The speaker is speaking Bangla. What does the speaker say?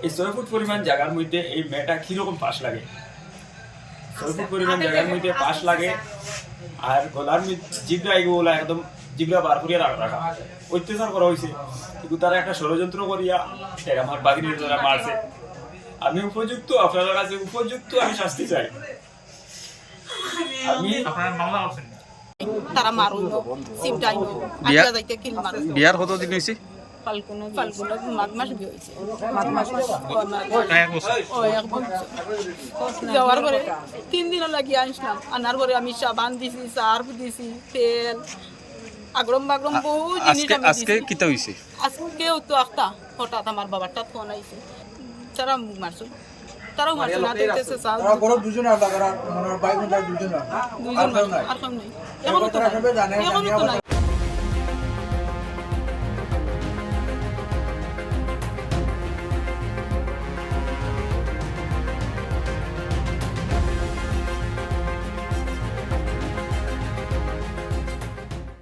এই 6 ফুট পরিমাণ জায়গার মধ্যে এই মেয়েটা কিরকম পাশ লাগে? 6 ফুট পরিমাণ জায়গার মধ্যে পাশ লাগে আর গলার জিবরা এগুলা একদম জিবরা বার করিয়া রাখা অত্যাচার করা হয়েছে। কিন্তু তারা একটা ষড়যন্ত্র করিয়া আমার বাগিনীর দ্বারা মারছে। আমি উপযুক্ত, আপনাদের কাছে উপযুক্ত আমি শাস্তি চাই। আমি তারা মারুন সিমটাইনো আজকে যাইতে কিল মারু বিয়ার কতদিন হয়েছে? ফাল্গুন মাঘ মাস বিয়ে হয়েছে। যাওয়ার পরে 3 দিন লাগি আনছিলাম। আনার পরে আমি সাবান দিছি, সার্ফ দিছি, তেল আগরম বাগরম বহু জিনিস আমি আজকে কিতা হইছে? আজকেও তো একটা হঠাৎ আমার বাবারটা ফোন আইছে, তারা মুখ মারছো, তারাও মারছো না দেখতেছে স্যার দুজন আর ভাই বোন দুজন আর কেউ নাই, এখনো তো নাই।